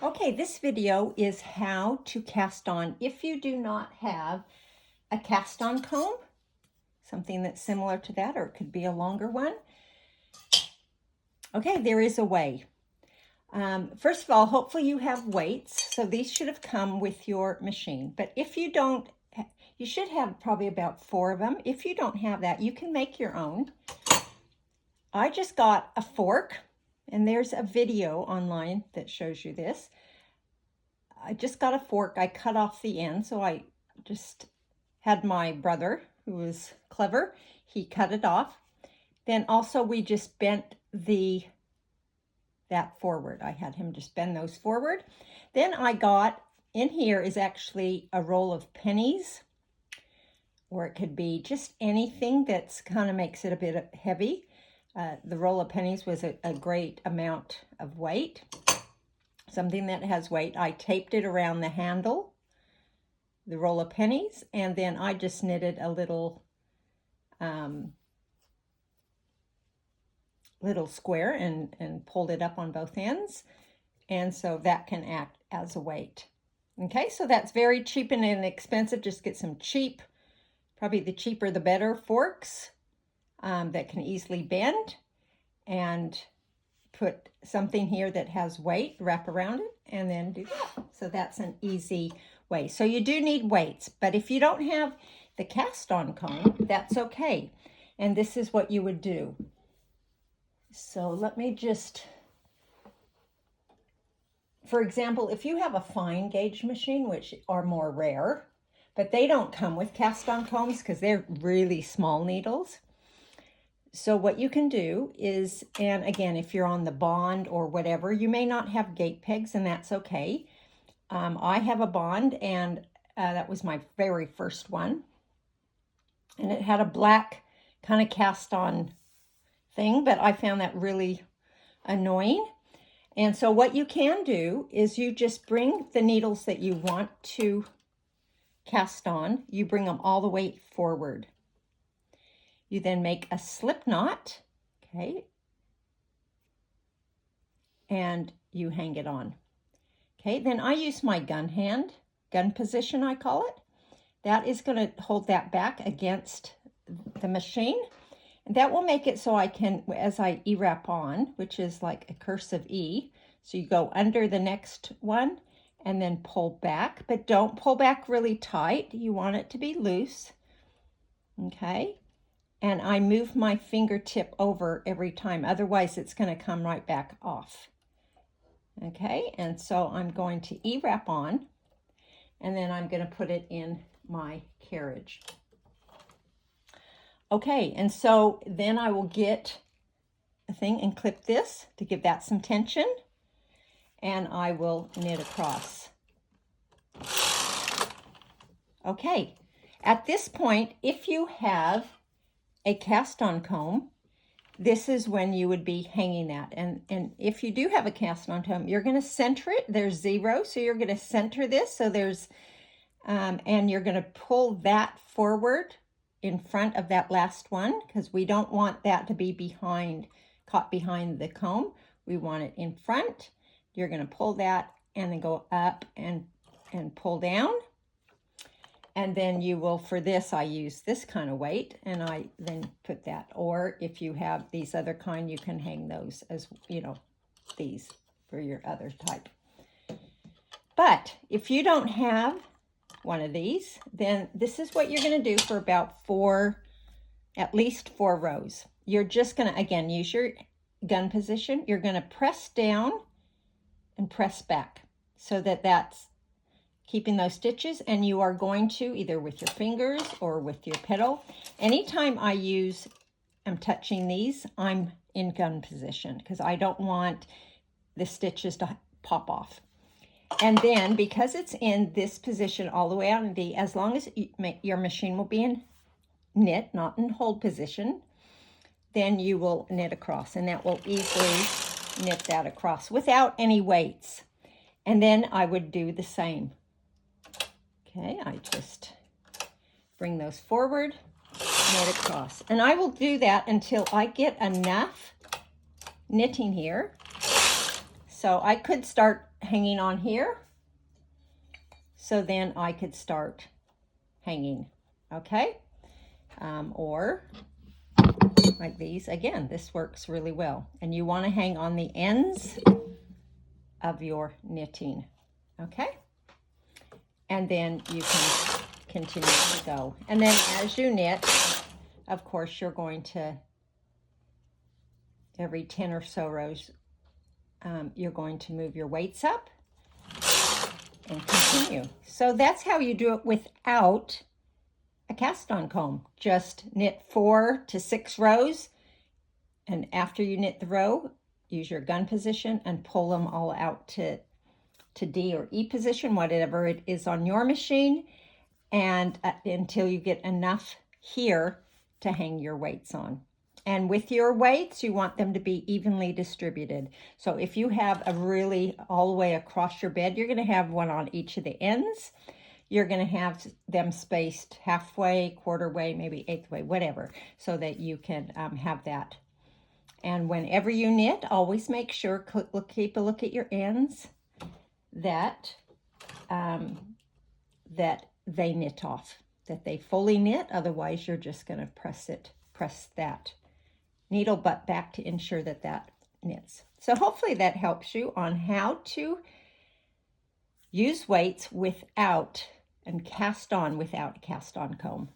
Okay, this video is how to cast on if you do not have a cast on comb, something that's similar to that, or it could be a longer one. Okay, there is a way. First of all, hopefully you have weights. So these should have come with your machine. But if you don't, you should have probably about 4 of them. If you don't have that, you can make your own. I just got a fork, and there's a video online that shows you this. I just got a fork. I cut off the end, so I just had my brother, who was clever, he cut it off. Then also we just bent that forward. I had him just bend those forward. Then I got, in here is actually a roll of pennies, or it could be just anything that's kind of makes it a bit heavy. The roll of pennies was a great amount of weight. Something that has weight. I taped it around the handle, the roll of pennies, and then I just knitted a little square and pulled it up on both ends, and so that can act as a weight. Okay, so that's very cheap and inexpensive. Just get some cheap, probably the cheaper the better, forks that can easily bend, and put something here that has weight, wrap around it, and then do that. So that's an easy way. So you do need weights, but if you don't have the cast on comb, that's okay. And this is what you would do. So let me just, for example, if you have a fine gauge machine, which are more rare, but they don't come with cast on combs because they're really small needles. So what you can do is, and again, if you're on the Bond or whatever, you may not have gate pegs, and that's okay. I have a Bond, and that was my very first one. And it had a black kind of cast on thing, but I found that really annoying. And so what you can do is you just bring the needles that you want to cast on, you bring them all the way forward. You then make a slip knot, okay, and you hang it on. Okay, then I use my gun position I call it. That is going to hold that back against the machine. And that will make it so I can, as I E-wrap on, which is like a cursive E, so you go under the next one and then pull back, but don't pull back really tight. You want it to be loose, okay? And I move my fingertip over every time. Otherwise, it's going to come right back off. Okay, and so I'm going to E-wrap on, and then I'm going to put it in my carriage. Okay, and so then I will get a thing and clip this to give that some tension, and I will knit across. Okay, at this point, if you have a cast on comb, this is when you would be hanging that. And if you do have a cast on comb, you're going to center it. There's 0, so you're going to center this. So there's, and you're going to pull that forward in front of that last one, because we don't want that to be caught behind the comb. We want it in front. You're going to pull that and then go up and pull down. And then you will, for this, I use this kind of weight, and I then put that. Or if you have these other kind, you can hang those as, you know, these for your other type. But if you don't have one of these, then this is what you're going to do for about at least 4 rows. You're just going to, again, use your gun position. You're going to press down and press back so that that's keeping those stitches, and you are going to either with your fingers or with your pedal. Anytime I'm touching these, I'm in gun position because I don't want the stitches to pop off. And then because it's in this position all the way out in D, as long as your machine will be in knit, not in hold position, then you will knit across, and that will easily knit that across without any weights. And then I would do the same. Okay, I just bring those forward, knit across. And I will do that until I get enough knitting here So I could start hanging on here. So then I could start hanging, okay? Or like these. Again, this works really well. And you want to hang on the ends of your knitting, okay? And then you can continue to go. And then as you knit, of course, you're going to, every 10 or so rows, you're going to move your weights up and continue. So that's how you do it without a cast-on comb. Just knit 4 to 6 rows, and after you knit the row, use your gun position and pull them all out to D or E position, whatever it is on your machine, and until you get enough here to hang your weights on. And with your weights, you want them to be evenly distributed. So if you have a really all the way across your bed, you're going to have one on each of the ends. You're going to have them spaced halfway, quarter way, maybe eighth way, whatever, so that you can have that. And whenever you knit, always make sure, keep a look at your ends, that that they knit off, that they fully knit. Otherwise, you're just going to press that needle butt back to ensure that that knits. So hopefully that helps you on how to use weights without and cast on without a cast-on comb.